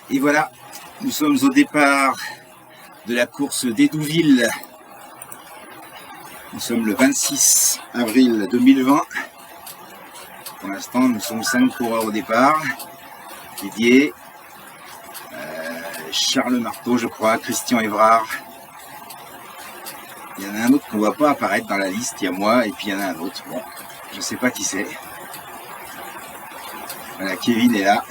Et voilà, nous sommes au départ de la course d'Hédouville. Nous sommes le 26 avril 2020. Pour l'instant, nous sommes 5 coureurs au départ. Didier, Charles Marteau, je crois, Christian Évrard. Il y en a un autre qu'on ne voit pas apparaître dans la liste. Il y a moi et puis il y en a un autre. Bon, je ne sais pas qui c'est. Voilà, Kevin est là.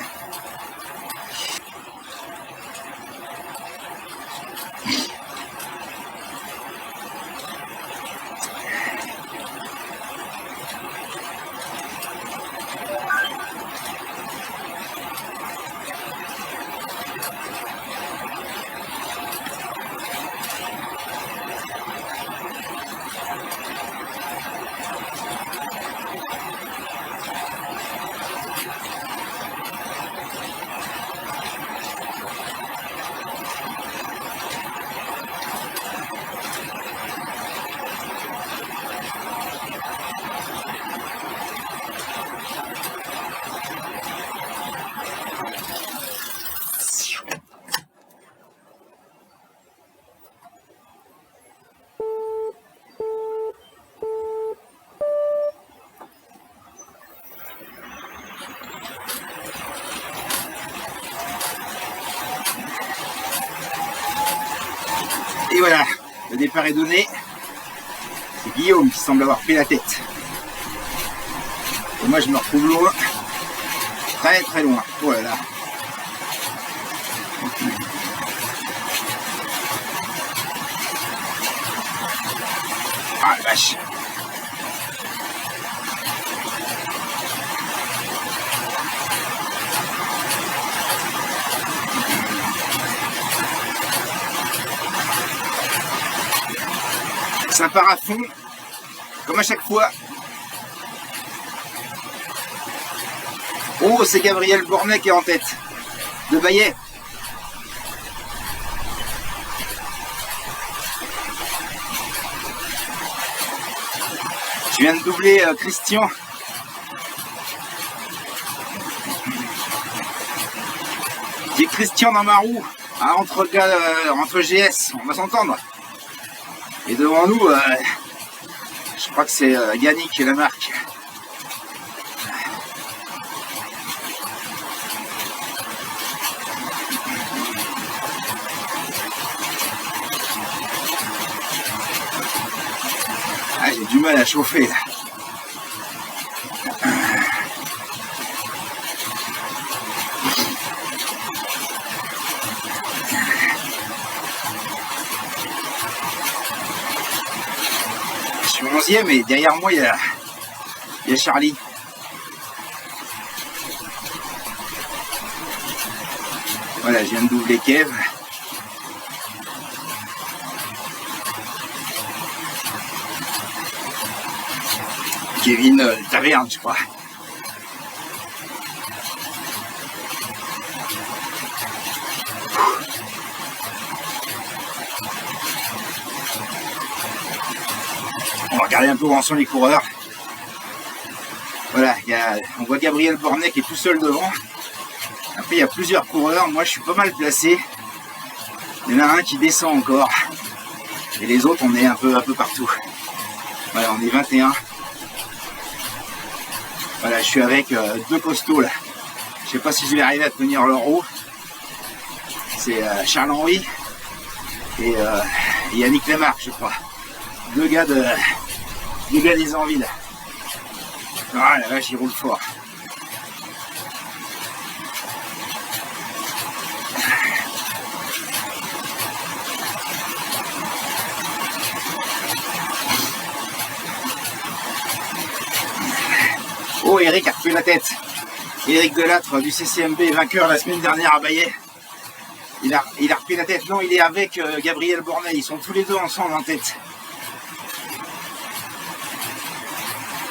Et voilà, le départ est donné. C'est Guillaume qui semble avoir pris la tête. Et moi je me retrouve loin. Très très loin. Oh là là. Ah la vache. Ça part à fond, comme à chaque fois. Oh, c'est Gabriel Bornet qui est en tête, de Baillet. Je viens de doubler Christian. J'ai Christian dans ma roue, hein, entre GS, on va s'entendre. Et devant nous, je crois que c'est Yannick qui est la marque. Ah, j'ai du mal à chauffer là. Je suis 11e et derrière moi il y a Charlie. Voilà, je viens de doubler Kev. Kevin Taverne, je crois. On va regarder un peu où en sont les coureurs. Voilà, on voit Gabriel Bornet qui est tout seul devant. Après, il y a plusieurs coureurs. Moi, je suis pas mal placé. Il y en a un qui descend encore. Et les autres, on est un peu partout. Voilà, on est 21. Voilà, je suis avec deux costauds là. Je sais pas si je vais arriver à tenir leur roue. C'est Charles-Henri et Yannick Lamarck, je crois. Deux gars des Envilles. Ah la vache, ils roulent fort. Oh, Eric a repris la tête. Eric Delattre du CCMB, vainqueur la semaine dernière à Baillet. Il a repris la tête. Non, il est avec Gabriel Bornet. Ils sont tous les deux ensemble en tête.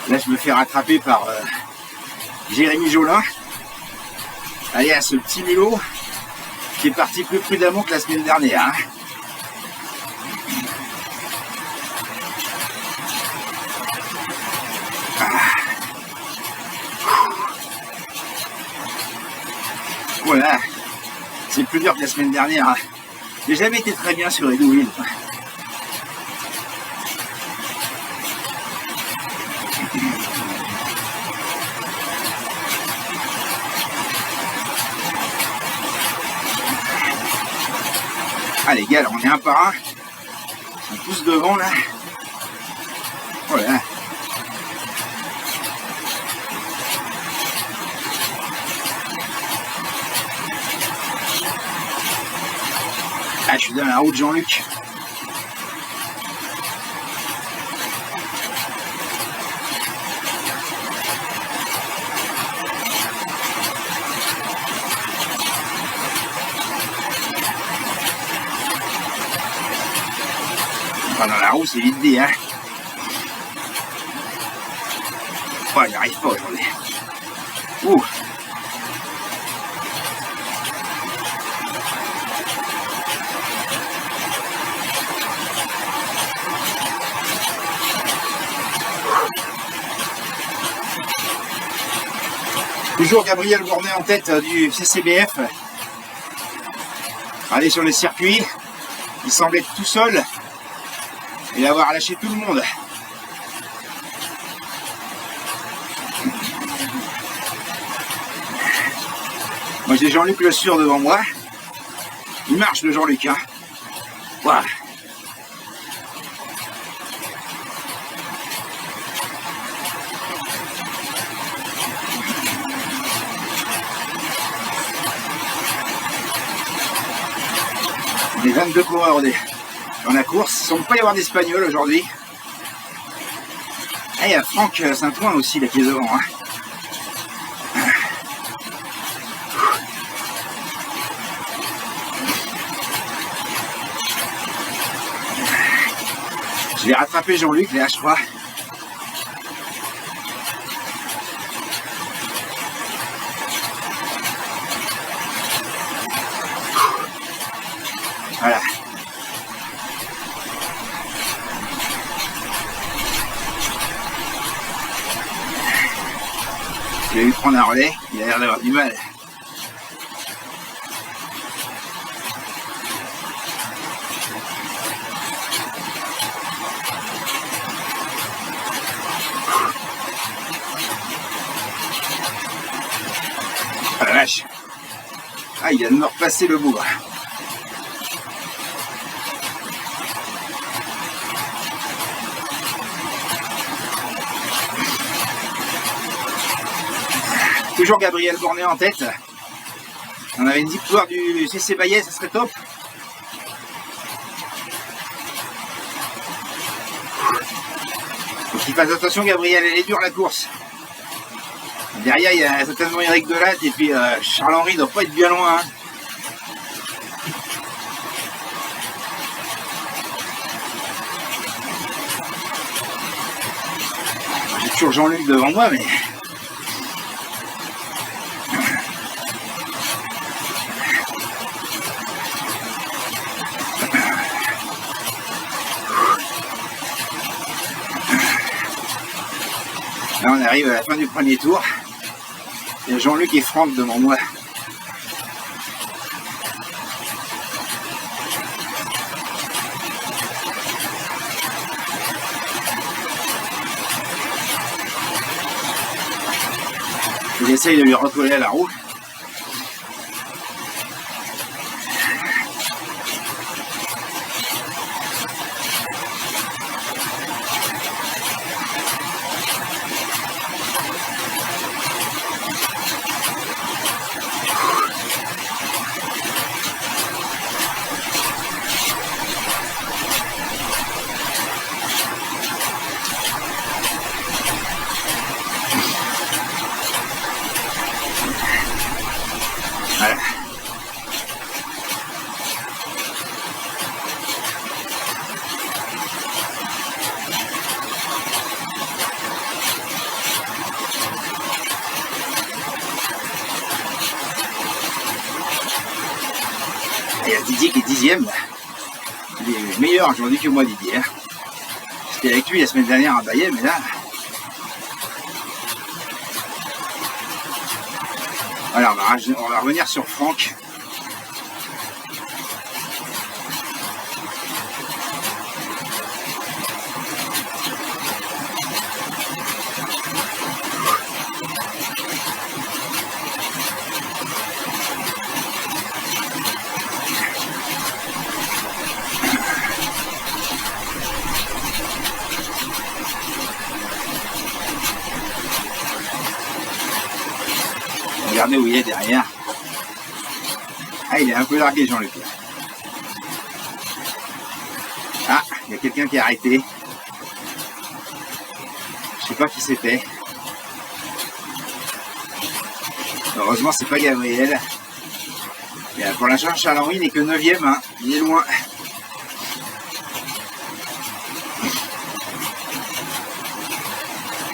Là, je me fais rattraper par Jérémy Jolin. Allez, à ce petit mulot qui est parti plus prudemment que la semaine dernière. Hein. Voilà, C'est plus dur que la semaine dernière. Hein. J'ai jamais été très bien sur les Deauville. Ah les gars, on est un par un. Ils sont tous devant là. Voilà. Ah, je suis dans la route Jean-Luc. Enfin, dans la roue, c'est vite dit, hein. Ouais, j'y arrive pas aujourd'hui. Ouh. Toujours Gabriel Gourmet en tête du CCBF. Aller sur le circuit, il semble être tout seul et avoir lâché tout le monde. Moi j'ai Jean-Luc Le Sûr devant moi. Il marche le Jean-Luc, hein. Voilà. Les 22 coureurs dans la course. Il ne semble pas y avoir d'Espagnols aujourd'hui. Et il y a Franck Saint-Ouen aussi là qui est devant. Hein. Je vais rattraper Jean-Luc là, je crois. Voilà. Je vais lui prendre un relais, il a l'air d'avoir du mal. Ah la vache. Ah, il vient de me repasser le bout. Toujours Gabriel Gourmet en tête. On avait une victoire du CC Bayet, ça serait top. Faut qu'il fasse attention Gabriel, elle est dure la course. Derrière il y a certainement Eric Delatte et puis Charles-Henri doit pas être bien loin. Hein. J'ai toujours Jean-Luc devant moi mais... Là on arrive à la fin du premier tour. Il y a Jean-Luc et Franck devant moi. J'essaye de lui recoller à la roue. Voilà. Il y a Didier qui est 10e. Il est meilleur aujourd'hui que moi, Didier. J'étais avec lui la semaine dernière à Bayet, mais là... Voilà, on va revenir sur Franck. Regardez où il est derrière. Ah, il est un peu largué, Jean-Luc. Ah, il y a quelqu'un qui est arrêté. Je sais pas qui c'était. Heureusement, c'est pas Gabriel. Et pour l'instant, Charles-Henri n'est que 9e, hein. Il est loin.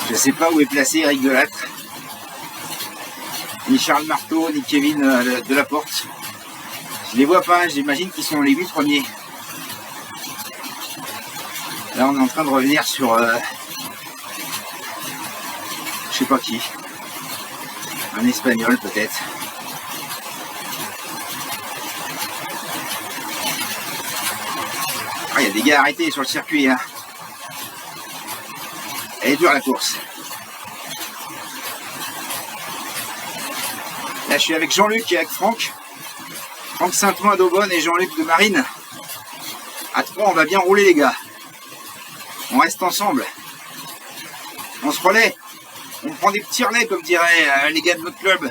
Je sais pas où est placé Eric Delattre. Ni Charles Marteau, ni Kevin de la Porte. Je les vois pas, j'imagine qu'ils sont les 8 premiers. Là, on est en train de revenir sur... je sais pas qui. Un Espagnol, peut-être. Ah, il y a des gars arrêtés sur le circuit, hein. Elle est dure, la course. Là, je suis avec Jean-Luc et avec Franck. Franck Saint-Ouen d'Aubonne et Jean-Luc de Marine. À 3, on va bien rouler, les gars. On reste ensemble. On se relaie. On prend des petits relais, comme diraient les gars de notre club.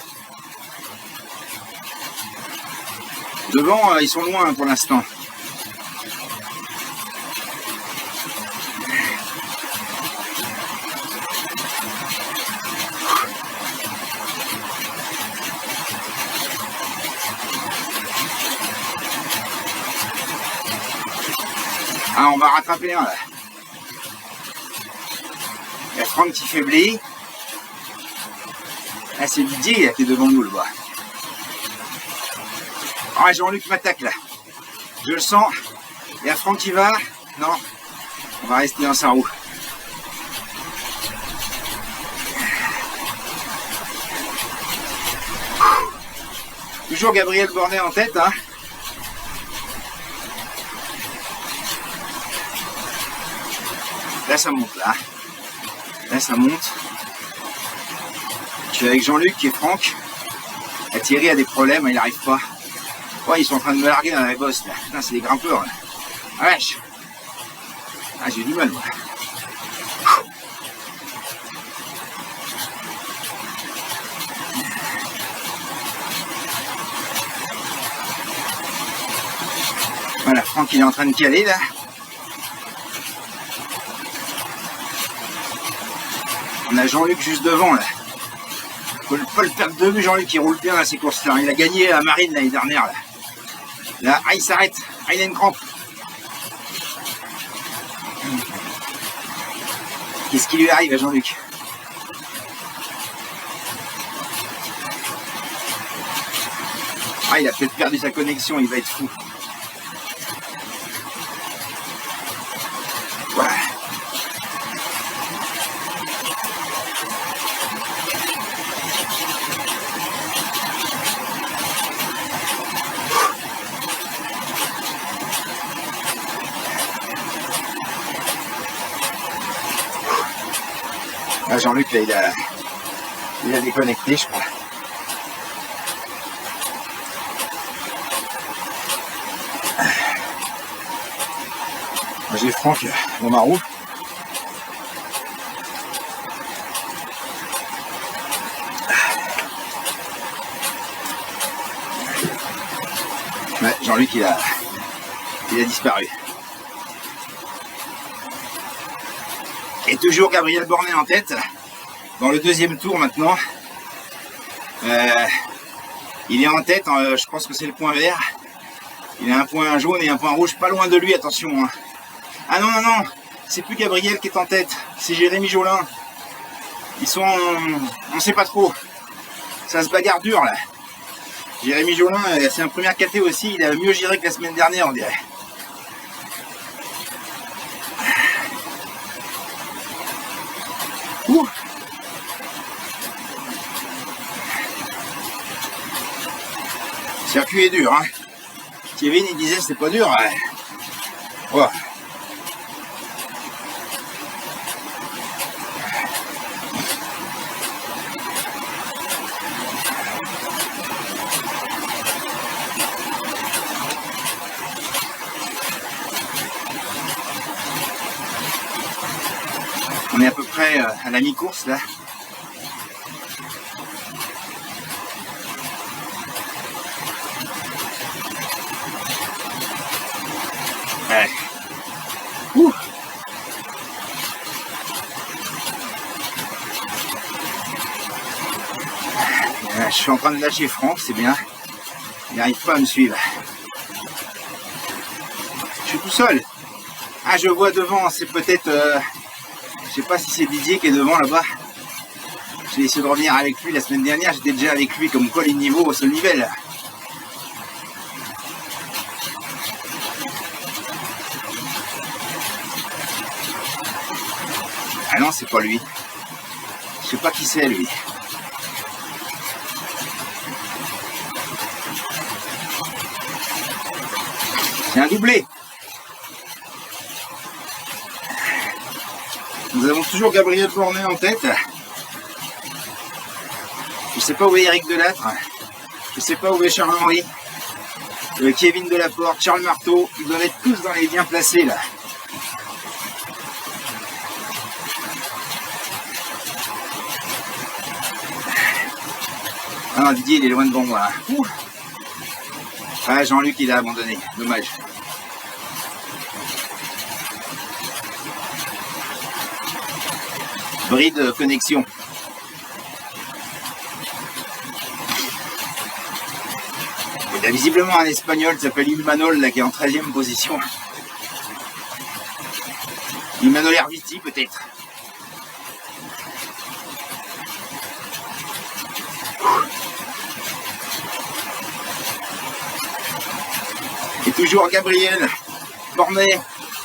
Devant, ils sont loin pour l'instant. Ah, on va rattraper un là. Il y a Franck qui faiblit. Ah, c'est Didier là, qui est devant nous le bas. Ah, Jean-Luc m'attaque là. Je le sens. Il y a Franck qui va. Non. On va rester dans sa roue. Toujours Gabriel Bornet en tête, hein. Là, ça monte, là. Là, ça monte. Je suis avec Jean-Luc et Franck. Thierry a des problèmes, il n'arrive pas. Ouais, ils sont en train de me larguer dans la bosse, là. Putain, c'est des grimpeurs, là. Ah, wesh. Ah, j'ai du mal, moi. Voilà, Franck, il est en train de caler, là. On a Jean-Luc juste devant là. Faut pas le perdre de vue, Jean-Luc, il roule bien à ces courses-là. Il a gagné à Marine l'année dernière là. Là, ah, il s'arrête. Ah, il a une crampe. Qu'est-ce qui lui arrive à Jean-Luc? Ah, il a peut-être perdu sa connexion, il va être fou. Voilà. Là, Jean-Luc, là, il a déconnecté, je crois. Moi, j'ai Franck dans ma roue. Ouais, Jean-Luc, il a disparu. Et toujours Gabriel Bornet en tête, dans le deuxième tour maintenant. Il est en tête, je pense que c'est le point vert. Il a un point jaune et un point rouge pas loin de lui, attention. Hein. Ah non, non, non, c'est plus Gabriel qui est en tête, c'est Jérémy Jolin. Ils sont... on sait pas trop. Ça se bagarre dur là. Jérémy Jolin, c'est un premier KT aussi, il a mieux géré que la semaine dernière, on dirait. Ouh. Le circuit est dur, hein. Kevin il disait c'est pas dur. Ouais. Ouais. On est à peu près à la mi-course là. Ouais. Ouh. Je suis en train de lâcher Franck, c'est bien. Il n'arrive pas à me suivre. Je suis tout seul. Ah, je vois devant, c'est peut-être... je sais pas si c'est Didier qui est devant là-bas. J'ai essayé de revenir avec lui la semaine dernière, j'étais déjà avec lui, comme quoi les niveaux au seul niveau. Ah non, c'est pas lui. Je sais pas qui c'est lui. C'est un doublé. Nous avons toujours Gabriel Bornet en tête. Je sais pas où est Eric Delattre. Je sais pas où est Charles-Henri. Kevin Delaporte, Charles Marteau. Ils doivent être tous dans les bien placés là. Ah non, Didier il est loin devant moi. Ouh. Ah, Jean-Luc il a abandonné. Dommage. Bride connexion. Il y a visiblement un espagnol qui s'appelle Imanol là, qui est en 13e position. Imanol Erviti peut-être. Et toujours Gabriel Bornet,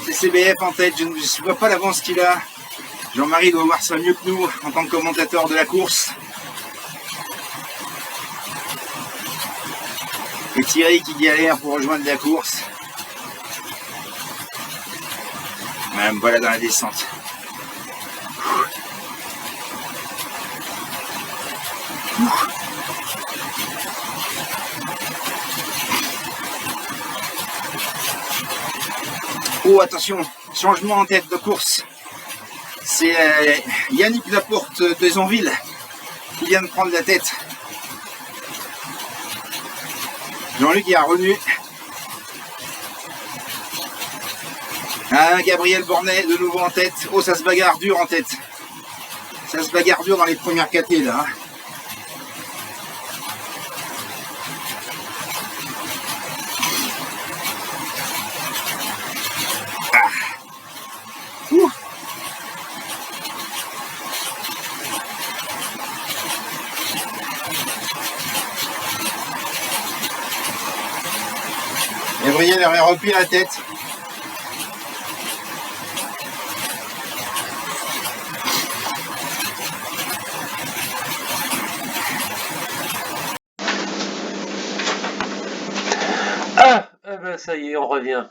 CCBF en tête. Je ne vois pas l'avance qu'il a. Jean-Marie doit voir ça mieux que nous en tant que commentateur de la course. Et Thierry qui galère pour rejoindre la course. Même voilà dans la descente. Oh attention, changement en tête de course. C'est Yannick Laporte de Zonville qui vient de prendre la tête. Jean-Luc est revenu. Ah, Gabriel Bornet de nouveau en tête. Oh, ça se bagarre dur en tête. Ça se bagarre dur dans les premières catés là. Ah. Ouh. Gabriel aurait repris la tête. Ah, ben ça y est, on revient.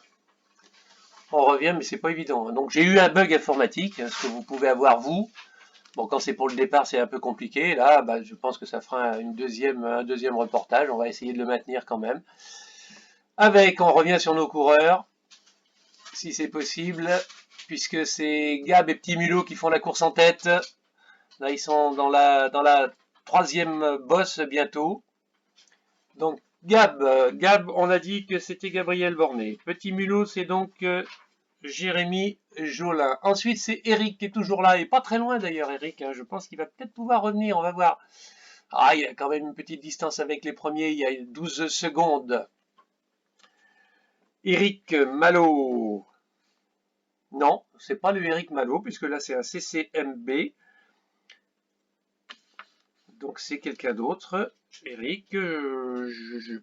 On revient, mais c'est pas évident. Donc j'ai eu un bug informatique, ce que vous pouvez avoir vous. Bon, quand c'est pour le départ, c'est un peu compliqué. Là, bah, je pense que ça fera un deuxième reportage. On va essayer de le maintenir quand même. On revient sur nos coureurs, si c'est possible, puisque c'est Gab et Petit Mulot qui font la course en tête. Là, ils sont dans la troisième bosse bientôt. Donc, Gab, on a dit que c'était Gabriel Bornet. Petit Mulot, c'est donc Jérémy Jolin. Ensuite, c'est Eric qui est toujours là, et pas très loin d'ailleurs, Eric. Hein, je pense qu'il va peut-être pouvoir revenir, on va voir. Ah, il y a quand même une petite distance avec les premiers, il y a 12 secondes. Eric Malo. Non, c'est pas le Eric Malo, puisque là c'est un CCMB. Donc c'est quelqu'un d'autre. Eric,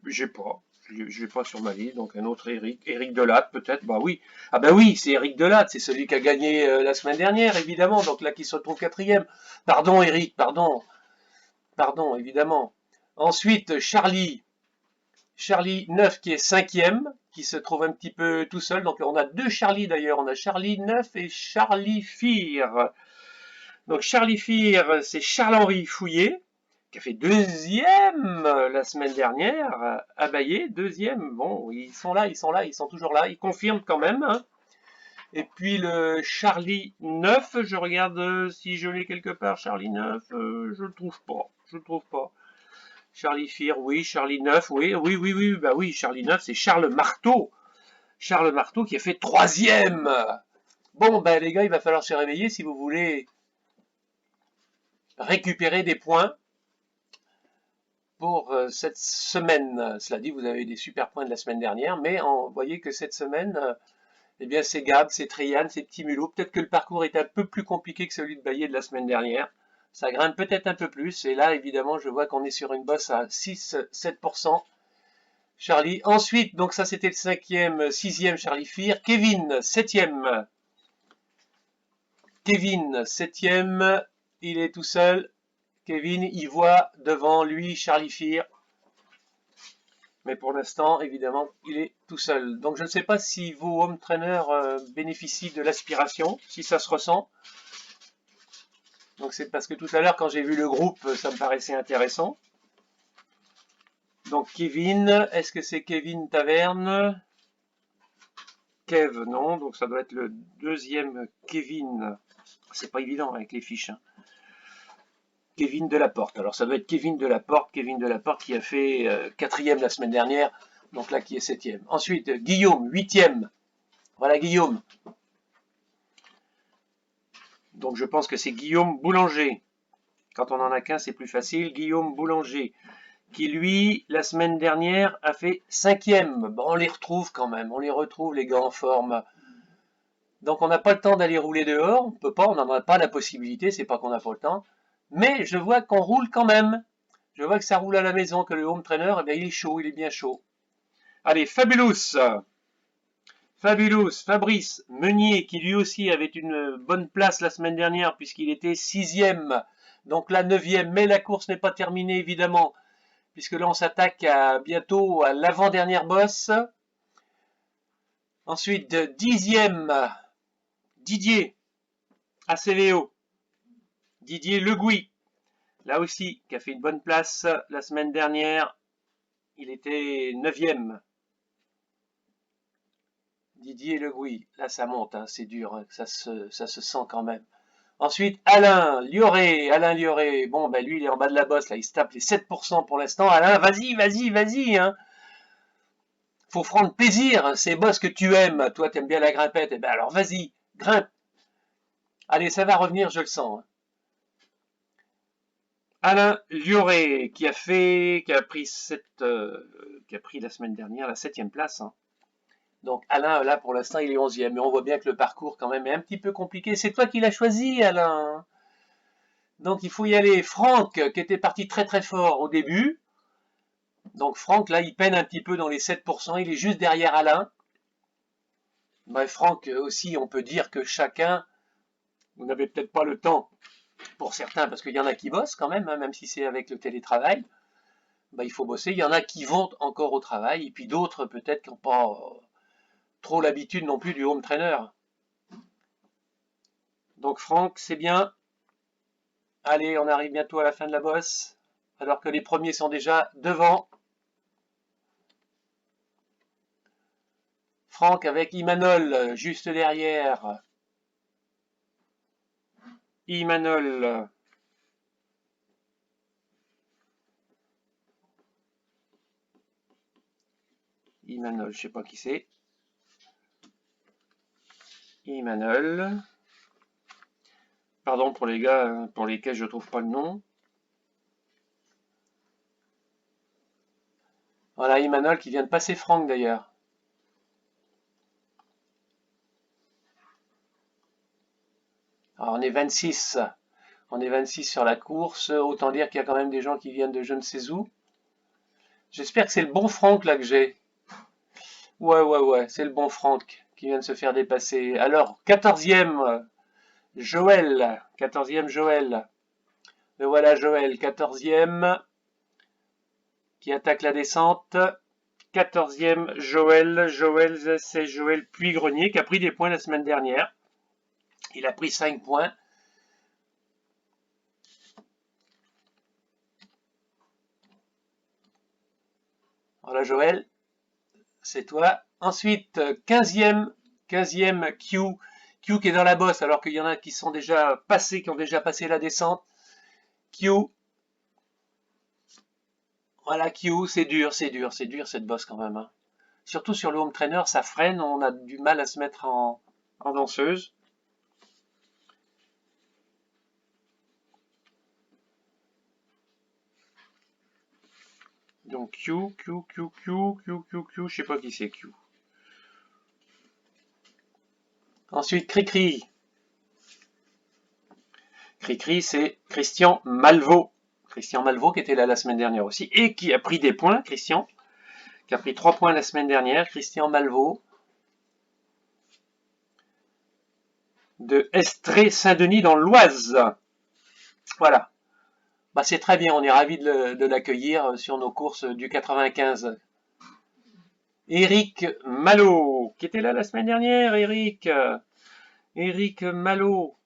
j'ai pas. Je l'ai pas sur ma liste, donc un autre Eric. Eric Delatte, peut-être. Bah oui. Ah bah oui, c'est Eric Delatte, c'est celui qui a gagné la semaine dernière, évidemment. Donc là qui se retrouve quatrième. Pardon Eric, pardon. Pardon, évidemment. Ensuite, Charlie 9 qui est cinquième, qui se trouve un petit peu tout seul. Donc on a deux Charlie d'ailleurs. On a Charlie 9 et Charlie Fir. Donc Charlie Fir, c'est Charles-Henri Fouillet, qui a fait deuxième la semaine dernière, à Baillé, deuxième. Bon, ils sont là, ils sont toujours là, ils confirment quand même. Hein. Et puis le Charlie 9, je regarde si je l'ai quelque part, Charlie 9, je le trouve pas. Charlie Fir, oui, Charlie 9, oui, bah oui, Charlie 9, c'est Charles Marteau. Charles Marteau qui a fait 3e. Bon, ben les gars, il va falloir se réveiller si vous voulez récupérer des points pour cette semaine. Cela dit, vous avez des super points de la semaine dernière, mais vous voyez que cette semaine, eh bien c'est Gab, c'est Trian, c'est Petit Mulot. Peut-être que le parcours est un peu plus compliqué que celui de Baillet de la semaine dernière. Ça grimpe peut-être un peu plus. Et là, évidemment, je vois qu'on est sur une bosse à 6-7%. Charlie. Ensuite, donc ça c'était le 5e, 6e Charlie Fear. Kevin, 7e. Kevin, 7e. Il est tout seul. Kevin, il voit devant lui Charlie Fear. Mais pour l'instant, évidemment, il est tout seul. Donc je ne sais pas si vos home trainers bénéficient de l'aspiration, si ça se ressent. Donc c'est parce que tout à l'heure, quand j'ai vu le groupe, ça me paraissait intéressant. Donc Kevin, est-ce que c'est Kevin Taverne? Kev, non, donc ça doit être le 2e Kevin. C'est pas évident avec les fiches. Hein. Kevin Delaporte. Alors ça doit être Kevin Delaporte qui a fait 4e la semaine dernière, donc là qui est 7e. Ensuite, Guillaume, 8e. Voilà Guillaume. Donc je pense que c'est Guillaume Boulanger. Quand on en a qu'un, c'est plus facile. Guillaume Boulanger, qui lui, la semaine dernière, a fait 5e. Bon, on les retrouve quand même, on les retrouve les gars en forme. Donc on n'a pas le temps d'aller rouler dehors, on peut pas, on n'en a pas la possibilité, c'est pas qu'on n'a pas le temps. Mais je vois qu'on roule quand même. Je vois que ça roule à la maison, que le home trainer, eh bien, il est chaud, il est bien chaud. Allez, Fabulous. Fabulous, Fabrice Meunier, qui lui aussi avait une bonne place la semaine dernière, puisqu'il était 6e. Donc là, 9e, mais la course n'est pas terminée, évidemment, puisque là, on s'attaque bientôt à l'avant-dernière bosse. Ensuite, 10e, Didier, ACVO. Didier Legouy, là aussi, qui a fait une bonne place la semaine dernière. Il était 9e. Didier Legouy, là ça monte, hein, c'est dur, hein, ça se sent quand même. Ensuite, Alain Lioré, bon ben lui il est en bas de la bosse, là il se tape les 7% pour l'instant. Alain, vas-y, hein. Faut prendre plaisir, ces bosses que tu aimes, toi t'aimes bien la grimpette, et ben alors vas-y, grimpe. Allez, ça va revenir, je le sens. Hein. Alain Lioré, qui a pris la semaine dernière la 7e place. Hein. Donc Alain, là pour l'instant, il est 11e. Mais on voit bien que le parcours quand même est un petit peu compliqué. C'est toi qui l'as choisi, Alain. Donc il faut y aller. Franck, qui était parti très très fort au début. Donc Franck, là, il peine un petit peu dans les 7%. Il est juste derrière Alain. Ben, Franck aussi, on peut dire que chacun, vous n'avez peut-être pas le temps pour certains, parce qu'il y en a qui bossent quand même, hein, même si c'est avec le télétravail. Ben, il faut bosser. Il y en a qui vont encore au travail. Et puis d'autres, peut-être, qui n'ont pas trop l'habitude non plus du home trainer. Donc Franck, c'est bien. Allez, on arrive bientôt à la fin de la bosse, alors que les premiers sont déjà devant. Franck avec Imanol juste derrière. Imanol. Imanol, je sais pas qui c'est. Imanol. Pardon pour les gars pour lesquels je trouve pas le nom. Voilà, Imanol qui vient de passer Franck d'ailleurs. Alors on est 26. On est 26 sur la course. Autant dire qu'il y a quand même des gens qui viennent de je ne sais où. J'espère que c'est le bon Franck là que j'ai. Ouais, c'est le bon Franck qui vient de se faire dépasser. Alors, 14e, Joël. 14e, Joël. Le voilà Joël, 14e, qui attaque la descente. 14e, Joël. Joël, c'est Joël Puy-Grenier qui a pris des points la semaine dernière. Il a pris 5 points. Voilà Joël, c'est toi. Ensuite, 15e Q. Q qui est dans la bosse alors qu'il y en a qui sont déjà passés, qui ont déjà passé la descente. Q. Voilà Q, c'est dur cette bosse quand même. Hein. surtout sur le home trainer, ça freine, on a du mal à se mettre en danseuse. Donc Q, je sais pas qui c'est Q. Ensuite, Cricri. Cricri, c'est Christian Malvaux. Christian Malvaux qui était là la semaine dernière aussi et qui a pris des points, Christian, qui a pris 3 points la semaine dernière, Christian Malvaux, de Estrée-Saint-Denis dans l'Oise. Voilà. Bah, c'est très bien, on est ravis de l'accueillir sur nos courses du 95. Eric Malo, qui était là la semaine dernière, Eric. Eric Malo,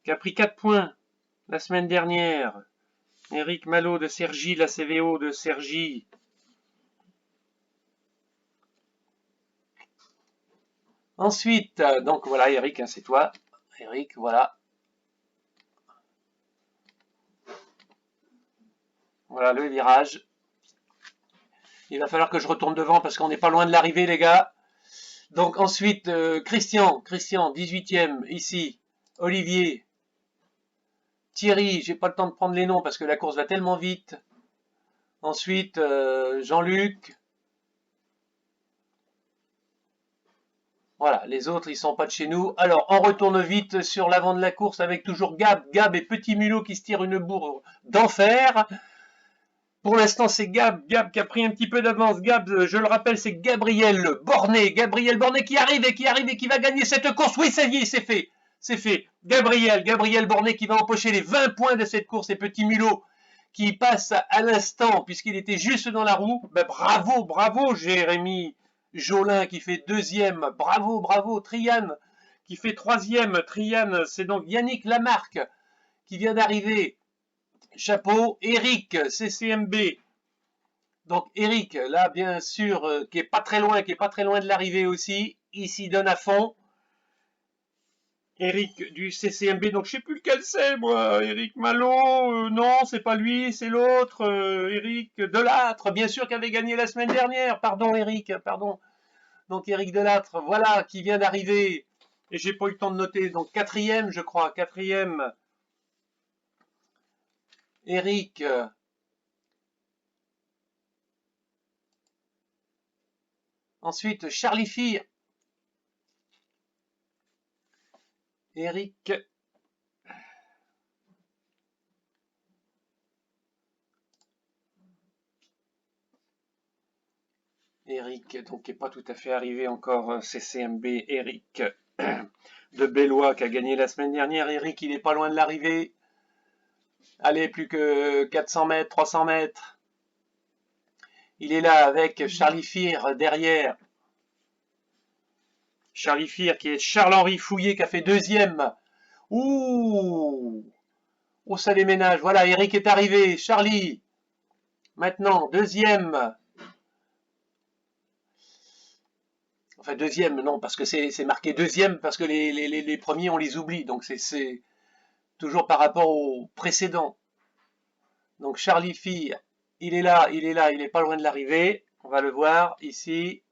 qui a pris 4 points la semaine dernière. Eric Malo de Cergy, la CVO de Cergy. Ensuite, donc voilà Eric, hein, c'est toi. Eric, voilà. Voilà le virage. Il va falloir que je retourne devant parce qu'on n'est pas loin de l'arrivée, les gars. Donc ensuite, Christian, 18e, ici. Olivier. Thierry, j'ai pas le temps de prendre les noms parce que la course va tellement vite. Ensuite, Jean-Luc. Voilà, les autres, ils sont pas de chez nous. Alors, on retourne vite sur l'avant de la course avec toujours Gab et Petit Mulot qui se tirent une bourre d'enfer. Pour l'instant, c'est Gab qui a pris un petit peu d'avance. Gab, je le rappelle, c'est Gabriel Bornet qui arrive et qui va gagner cette course. Oui, ça y est, c'est fait. C'est fait. Gabriel Bornet qui va empocher les 20 points de cette course et Petit Mulot qui passe à l'instant puisqu'il était juste dans la roue. Ben, bravo, Jérémy Jolin qui fait deuxième. Bravo, Trian qui fait troisième. Trian, c'est donc Yannick Lamarque qui vient d'arriver. Chapeau, Eric, CCMB. Donc Eric, là bien sûr, qui est pas très loin de l'arrivée aussi. Il s'y donne à fond. Eric du CCMB, donc je sais plus lequel c'est, moi. Eric Malo, non, c'est pas lui, c'est l'autre. Eric Delattre, bien sûr, qui avait gagné la semaine dernière. Pardon, Eric, pardon. Donc Eric Delattre, voilà, qui vient d'arriver. Et j'ai pas eu le temps de noter. Donc quatrième, je crois, quatrième. Eric. Ensuite, Charlie Fir. Eric. Eric, donc qui n'est pas tout à fait arrivé encore, CCMB, Eric de Bellois qui a gagné la semaine dernière. Eric, il n'est pas loin de l'arrivée. Allez, plus que 400 mètres, 300 mètres. Il est là avec Charlie Fir derrière. Charlie Fir qui est Charles-Henri Fouillé qui a fait deuxième. Ouh, ça les ménage. Voilà, Eric est arrivé. Charlie, maintenant, deuxième. Enfin, deuxième, non, parce que c'est marqué deuxième, parce que les premiers, on les oublie. Donc, c'est toujours par rapport au précédent. Donc, Charlie Fir, il est là, il est pas loin de l'arrivée. On va le voir ici.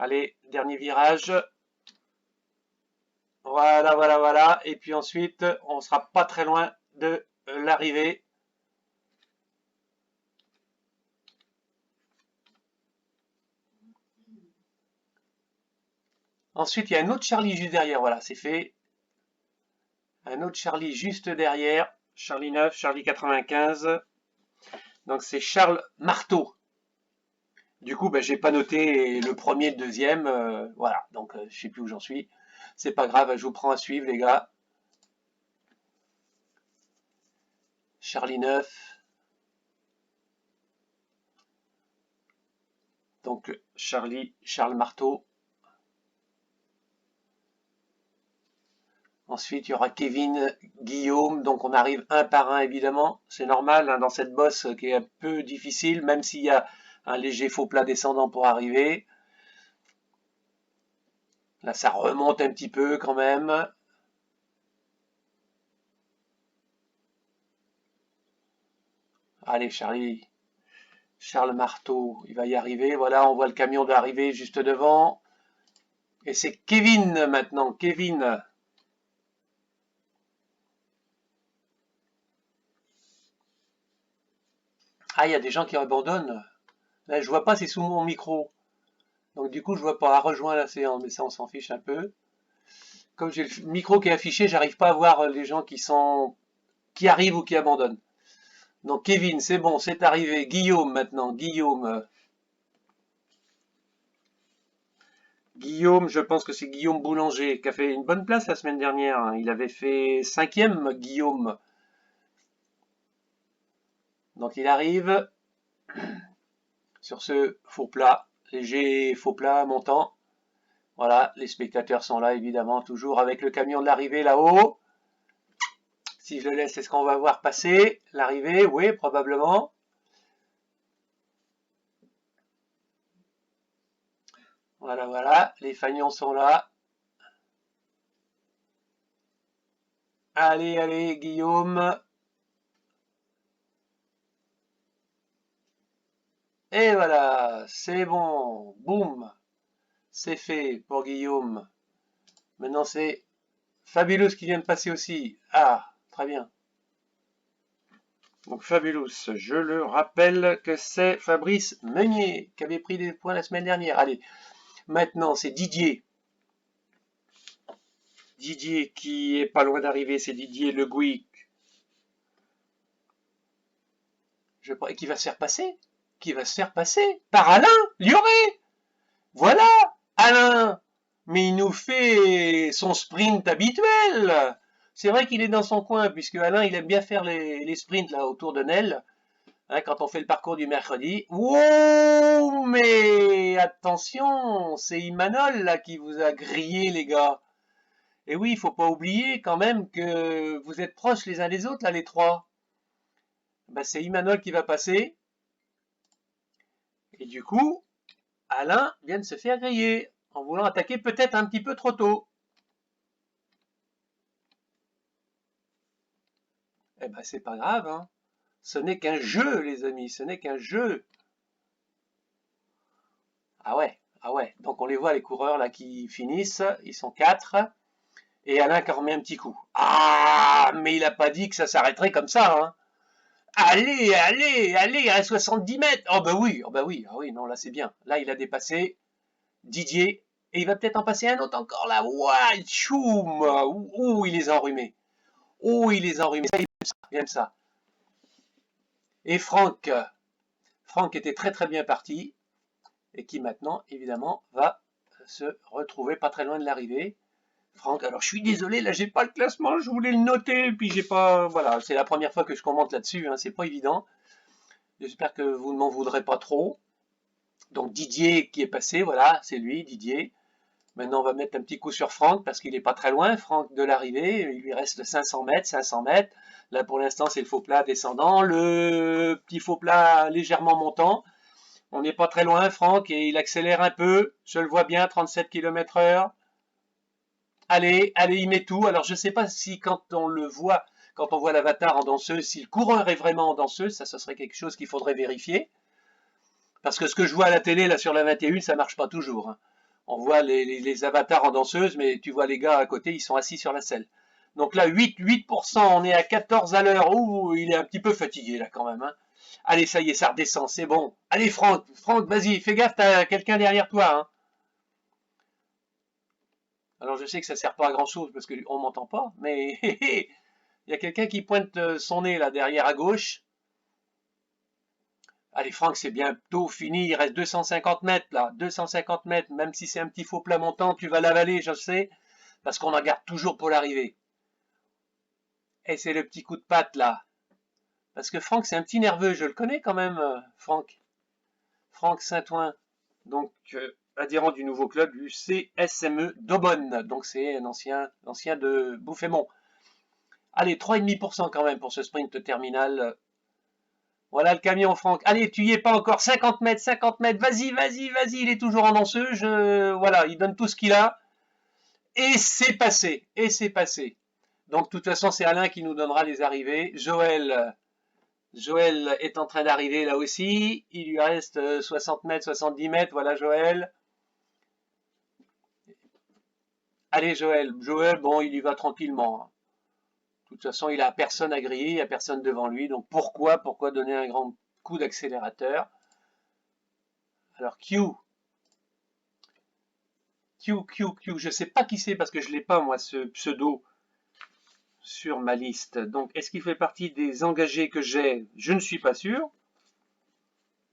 Allez, dernier virage. Voilà. Et puis ensuite, on sera pas très loin de l'arrivée. Ensuite, il y a un autre Charlie juste derrière. Voilà, c'est fait. Un autre Charlie juste derrière. Charlie 9, Charlie 95. Donc, c'est Charles Marteau. Du coup, ben, j'ai pas noté le premier, le deuxième. Voilà, donc je sais plus où j'en suis. C'est pas grave, je vous prends à suivre, les gars. Charlie 9. Donc, Charles Marteau. Ensuite, il y aura Kevin, Guillaume. Donc, on arrive un par un, évidemment. C'est normal, hein, dans cette bosse qui est un peu difficile, même s'il y a un léger faux plat descendant pour arriver. Là, ça remonte un petit peu quand même. Allez, Charles Marteau, il va y arriver. Voilà, on voit le camion d'arriver juste devant. Et c'est Kevin maintenant, Kevin. Ah, il y a des gens qui abandonnent. Là, je vois pas, c'est sous mon micro. Donc du coup, je vois pas. Rejoint la séance, mais ça, on s'en fiche un peu. Comme j'ai le micro qui est affiché, j'arrive pas à voir les gens qui arrivent ou qui abandonnent. Donc Kevin, c'est bon, c'est arrivé. Guillaume maintenant, Guillaume. Guillaume, je pense que c'est Guillaume Boulanger qui a fait une bonne place la semaine dernière, hein. Il avait fait 5e, Guillaume. Donc il arrive sur ce faux plat, léger faux plat montant. Voilà, les spectateurs sont là évidemment, toujours avec le camion de l'arrivée là-haut. Si je le laisse, est-ce qu'on va voir passer l'arrivée? Oui, probablement. Voilà, voilà, les fagnons sont là. Allez, allez, Guillaume. Et voilà, c'est bon. Boum. C'est fait pour Guillaume. Maintenant, c'est Fabulous qui vient de passer aussi. Ah, très bien. Donc Fabulous, je le rappelle que c'est Fabrice Meunier qui avait pris des points la semaine dernière. Allez, maintenant c'est Didier. Didier qui est pas loin d'arriver, c'est Didier Le Gouic. Qui va se faire passer. Qui va se faire passer par Alain Lioré. Voilà, Alain. Mais il nous fait son sprint habituel. C'est vrai qu'il est dans son coin, puisque Alain, il aime bien faire les sprints là autour de Nel, hein, quand on fait le parcours du mercredi. Wow, mais attention, c'est Imanol là qui vous a grillé, les gars. Et oui, il faut pas oublier quand même que vous êtes proches les uns des autres, là, les trois. Ben, c'est Imanol qui va passer. Et du coup, Alain vient de se faire griller en voulant attaquer peut-être un petit peu trop tôt. Eh ben, c'est pas grave, hein. Ce n'est qu'un jeu, les amis, ce n'est qu'un jeu. Ah ouais, ah ouais. Donc on les voit, les coureurs là qui finissent, ils sont 4. Et Alain qui remet un petit coup. Ah, mais il a pas dit que ça s'arrêterait comme ça, hein. Allez, allez, allez, à 70 mètres. Oh bah oui, oh bah oui, ah oui, non, là c'est bien. Là il a dépassé Didier. Et il va peut-être en passer un autre encore là. Ouah, tchoum. Ouh, il les a enrhumés. Ouh, il les a enrhumés. Ça, il aime ça. Et Franck était très très bien parti. Et qui maintenant, évidemment, va se retrouver pas très loin de l'arrivée. Franck, alors je suis désolé, là j'ai pas le classement, je voulais le noter, puis j'ai pas. Voilà, c'est la première fois que je commente là-dessus, hein, c'est pas évident. J'espère que vous ne m'en voudrez pas trop. Donc Didier qui est passé, voilà, c'est lui, Didier. Maintenant on va mettre un petit coup sur Franck parce qu'il est pas très loin, Franck de l'arrivée, il lui reste 500 mètres, 500 mètres. Là pour l'instant c'est le faux plat descendant, le petit faux plat légèrement montant. On n'est pas très loin, Franck, et il accélère un peu. Je le vois bien, 37 km/h. Allez, allez, il met tout. Alors, je ne sais pas si quand on le voit, quand on voit l'avatar en danseuse, si le coureur est vraiment en danseuse, ça, ce serait quelque chose qu'il faudrait vérifier. Parce que ce que je vois à la télé, là, sur la 21, ça marche pas toujours, hein. On voit les avatars en danseuse, mais tu vois les gars à côté, ils sont assis sur la selle. Donc là, 8%, on est à 14 à l'heure. Ouh, il est un petit peu fatigué, là, quand même, hein. Allez, ça y est, ça redescend, c'est bon. Allez, Franck, vas-y, fais gaffe, t'as quelqu'un derrière toi, hein. Alors, je sais que ça sert pas à grand-chose parce qu'on m'entend pas, mais il y a quelqu'un qui pointe son nez là derrière à gauche. Allez, Franck, c'est bientôt fini. Il reste 250 mètres là. 250 mètres, même si c'est un petit faux plat montant, tu vas l'avaler, je sais, parce qu'on en garde toujours pour l'arrivée. Et c'est le petit coup de patte là. Parce que Franck, c'est un petit nerveux, je le connais quand même, Franck. Franck Saint-Ouen. Donc, adhérent du nouveau club du CSME d'Aubonne. Donc, c'est un ancien de Bouffémont. Allez, 3,5% quand même pour ce sprint terminal. Voilà le camion, Franck. Allez, tu y es pas encore. 50 mètres, 50 mètres. Vas-y, vas-y, vas-y. Il est toujours en danseuse. Voilà, il donne tout ce qu'il a. Et c'est passé. Et c'est passé. Donc, de toute façon, c'est Alain qui nous donnera les arrivées. Joël Joël est en train d'arriver là aussi. Il lui reste 60 mètres, 70 mètres. Voilà Joël. Allez Joël. Joël, bon, il y va tranquillement. De toute façon, il a personne à griller, il n'y a personne devant lui. Donc pourquoi donner un grand coup d'accélérateur? Alors Q, je ne sais pas qui c'est parce que je ne l'ai pas moi ce pseudo sur ma liste. Donc est-ce qu'il fait partie des engagés que j'ai? Je ne suis pas sûr.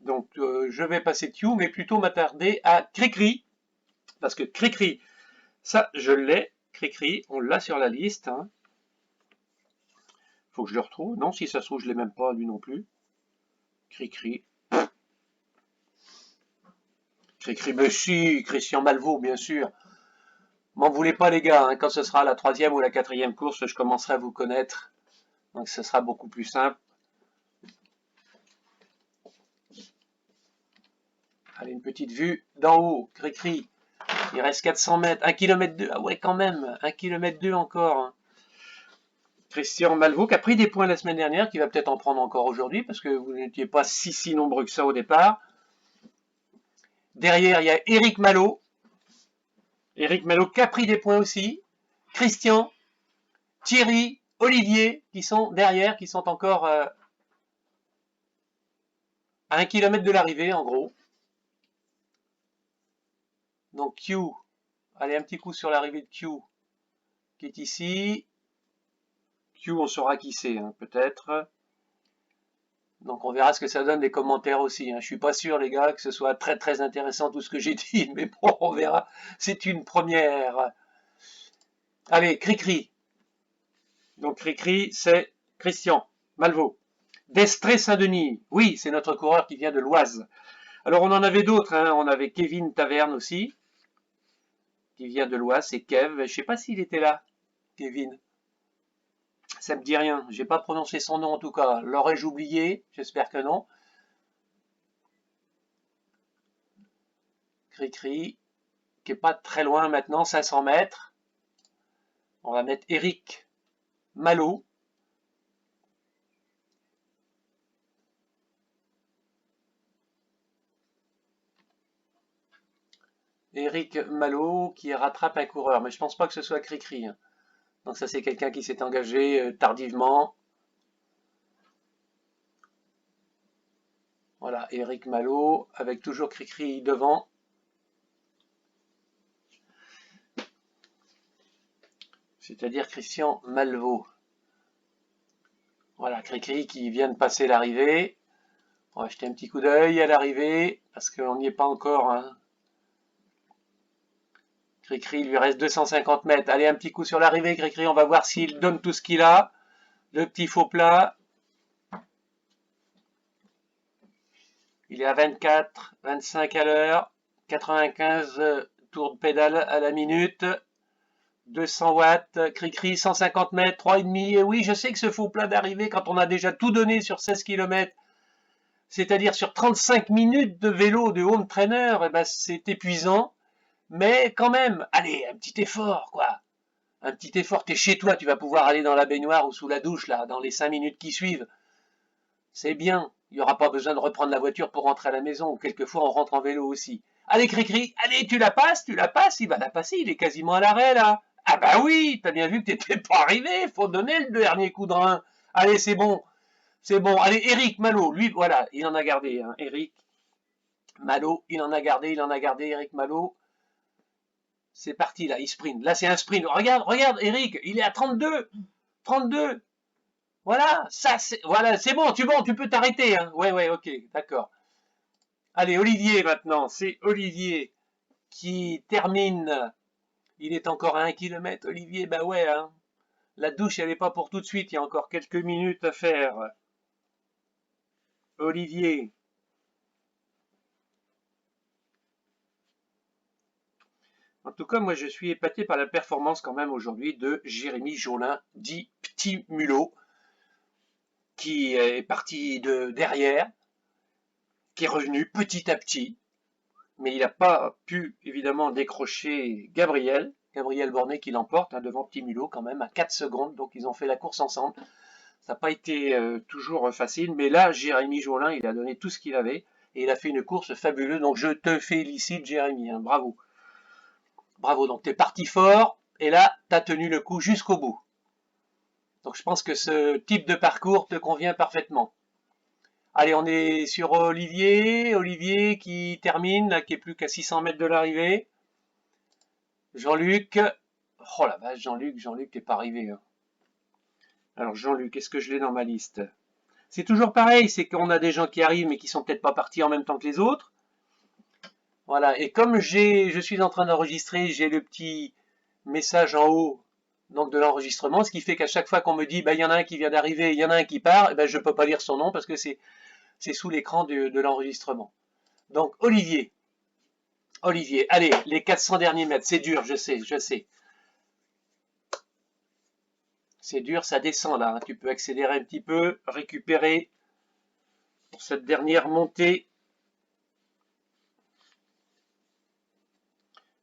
Donc je vais passer Q, mais plutôt m'attarder à Cricri. Parce que Cricri, ça je l'ai. Cricri, on l'a sur la liste. Hein. Faut que je le retrouve. Non, si ça se trouve, je ne l'ai même pas, lui non plus. Cricri. Cricri, mais si, Christian Malvaux, bien sûr. M'en voulez pas les gars, hein, quand ce sera la 3e ou la 4e course, je commencerai à vous connaître. Donc ce sera beaucoup plus simple. Allez, une petite vue d'en haut, Cricri. Il reste 400 mètres, 1 km 2. Ah ouais, quand même, 1 km 2 encore. Hein. Christian Malvaux qui a pris des points la semaine dernière, qui va peut-être en prendre encore aujourd'hui, parce que vous n'étiez pas si nombreux que ça au départ. Derrière, il y a Eric Malo. Eric Malo qui a pris des points aussi. Christian, Thierry, Olivier, qui sont derrière, qui sont encore à 1 km de l'arrivée, en gros. Donc Q, allez, un petit coup sur l'arrivée de Q, qui est ici. Q, on saura qui c'est, hein, peut-être. Donc on verra ce que ça donne des commentaires aussi. Hein. Je suis pas sûr, les gars, que ce soit très intéressant tout ce que j'ai dit, mais bon, on verra. C'est une première. Allez, Cricri. Donc Cricri, c'est Christian Malvaux. Destré Saint-Denis. Oui, c'est notre coureur qui vient de l'Oise. Alors on en avait d'autres. Hein. On avait Kevin Taverne aussi, qui vient de l'Oise. C'est Kev. Je sais pas s'il était là, Kevin. Ça me dit rien. J'ai pas prononcé son nom en tout cas. L'aurais-je oublié? J'espère que non. Cricri, qui est pas très loin maintenant, 500 mètres. On va mettre Eric Malo. Eric Malo qui rattrape un coureur, mais je pense pas que ce soit Cricri. Hein. Donc ça c'est quelqu'un qui s'est engagé tardivement. Voilà, Eric Malo, avec toujours Cricri devant. C'est-à-dire Christian Malvaux. Voilà, Cricri qui vient de passer l'arrivée. On va jeter un petit coup d'œil à l'arrivée, parce qu'on n'y est pas encore. Hein. Cricri, il lui reste 250 mètres. Allez, un petit coup sur l'arrivée, Cricri, on va voir s'il donne tout ce qu'il a. Le petit faux plat. Il est à 24, 25 à l'heure, 95 tours de pédale à la minute, 200 watts, Cricri, 150 mètres, 3,5. Et oui, je sais que ce faux plat d'arrivée, quand on a déjà tout donné sur 16 km, c'est-à-dire sur 35 minutes de vélo de home trainer, eh ben, c'est épuisant. Mais quand même, allez, un petit effort, quoi. Un petit effort, t'es chez toi, tu vas pouvoir aller dans la baignoire ou sous la douche, là, dans les 5 minutes qui suivent. C'est bien. Il n'y aura pas besoin de reprendre la voiture pour rentrer à la maison, ou quelquefois on rentre en vélo aussi. Allez, Cricri, allez, tu la passes, il va la passer, il est quasiment à l'arrêt, là. Ah bah oui, t'as bien vu que t'étais pas arrivé, faut donner le dernier coup de rein. Allez, c'est bon, c'est bon. Allez, Eric Malo, lui, voilà, il en a gardé, hein. Eric Malo, il en a gardé, Eric Malo. C'est parti, là, il sprint. Là, c'est un sprint. Regarde, Eric, il est à 32. 32. Voilà, ça, c'est, voilà, c'est bon, tu peux t'arrêter, hein. Ouais, ok, d'accord. Allez, Olivier, maintenant. C'est Olivier qui termine. Il est encore à 1 km, Olivier, bah ouais, hein. La douche, elle n'est pas pour tout de suite, il y a encore quelques minutes à faire. Olivier. En tout cas, moi, je suis épaté par la performance quand même aujourd'hui de Jérémy Jolin, dit Petit Mulot, qui est parti de derrière, qui est revenu petit à petit, mais il n'a pas pu évidemment décrocher Gabriel Bornet qui l'emporte, hein, devant Petit Mulot quand même à 4 secondes, donc ils ont fait la course ensemble. Ça n'a pas été toujours facile, mais là, Jérémy Jolin, il a donné tout ce qu'il avait et il a fait une course fabuleuse. Donc je te félicite, Jérémy, hein, bravo. Bravo, donc tu es parti fort et là, tu as tenu le coup jusqu'au bout. Donc je pense que ce type de parcours te convient parfaitement. Allez, on est sur Olivier. Olivier qui termine, là, qui est plus qu'à 600 mètres de l'arrivée. Jean-Luc. Oh la vache, Jean-Luc, t'es pas arrivé. Hein. Alors Jean-Luc, est-ce que je l'ai dans ma liste? C'est toujours pareil, c'est qu'on a des gens qui arrivent mais qui sont peut-être pas partis en même temps que les autres. Voilà, et comme je suis en train d'enregistrer, j'ai le petit message en haut donc de l'enregistrement, ce qui fait qu'à chaque fois qu'on me dit bah, y en a un qui vient d'arriver, il y en a un qui part, eh ben, je ne peux pas lire son nom parce que c'est sous l'écran de l'enregistrement. Donc Olivier, allez, les 400 derniers mètres, c'est dur, je sais. C'est dur, ça descend là, hein. Tu peux accélérer un petit peu, récupérer pour cette dernière montée.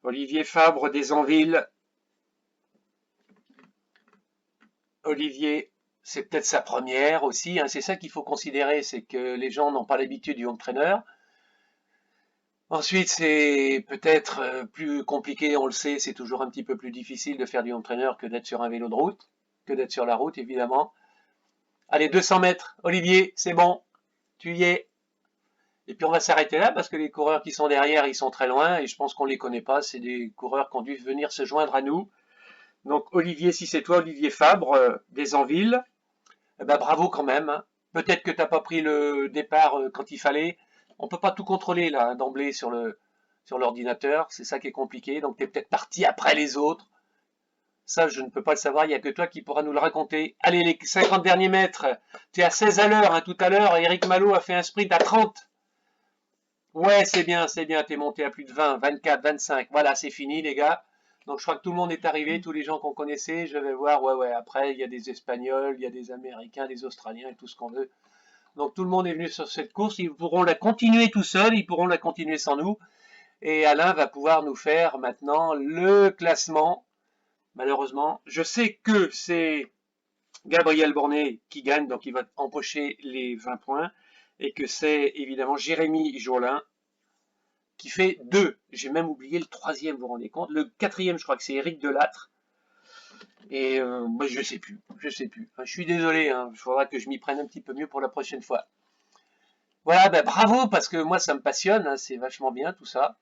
Olivier Fabre des Anvilles. Olivier, c'est peut-être sa première aussi, hein. C'est ça qu'il faut considérer, c'est que les gens n'ont pas l'habitude du home trainer. Ensuite, c'est peut-être plus compliqué, on le sait, c'est toujours un petit peu plus difficile de faire du home trainer que d'être sur un vélo de route, que d'être sur la route, évidemment. Allez, 200 mètres, Olivier, c'est bon, tu y es. Et puis on va s'arrêter là parce que les coureurs qui sont derrière, ils sont très loin et je pense qu'on les connaît pas. C'est des coureurs qui ont dû venir se joindre à nous. Donc Olivier, si c'est toi, Olivier Fabre, des Anvilles, eh ben, bravo quand même. Hein. Peut-être que tu n'as pas pris le départ quand il fallait. On peut pas tout contrôler là hein, d'emblée sur l'ordinateur. C'est ça qui est compliqué. Donc tu es peut-être parti après les autres. Ça, je ne peux pas le savoir. Il n'y a que toi qui pourras nous le raconter. Allez, les 50 derniers mètres. Tu es à 16 à l'heure hein, tout à l'heure. Eric Malo a fait un sprint à 30. Ouais, c'est bien, t'es monté à plus de 20, 24, 25. Voilà, c'est fini, les gars. Donc, je crois que tout le monde est arrivé, tous les gens qu'on connaissait. Je vais voir, ouais. Après, il y a des Espagnols, il y a des Américains, des Australiens et tout ce qu'on veut. Donc, tout le monde est venu sur cette course. Ils pourront la continuer tout seuls, ils pourront la continuer sans nous. Et Alain va pouvoir nous faire maintenant le classement. Malheureusement, je sais que c'est Gabriel Bornet qui gagne, donc il va empocher les 20 points. Et que c'est évidemment Jérémy Jolin qui fait 2. J'ai même oublié le troisième, vous vous rendez compte. Le quatrième, je crois que c'est Eric Delattre. Et bah, je sais plus. Je suis désolé, hein. Il faudra que je m'y prenne un petit peu mieux pour la prochaine fois. Voilà, bah, bravo, parce que moi, ça me passionne. Hein, c'est vachement bien, tout ça.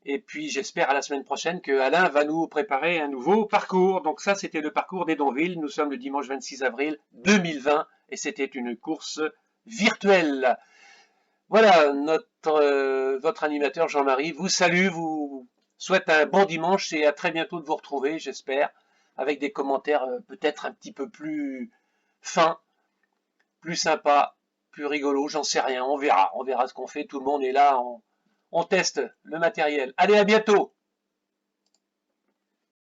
Et puis, j'espère à la semaine prochaine que Alain va nous préparer un nouveau parcours. Donc ça, c'était le parcours d'Edonville. Nous sommes le dimanche 26 avril 2020. Et c'était une course virtuelle. Voilà, votre animateur Jean-Marie vous salue, vous souhaite un bon dimanche et à très bientôt de vous retrouver, j'espère, avec des commentaires peut-être un petit peu plus fins, plus sympas, plus rigolos, j'en sais rien, on verra ce qu'on fait, tout le monde est là, on teste le matériel. Allez, à bientôt!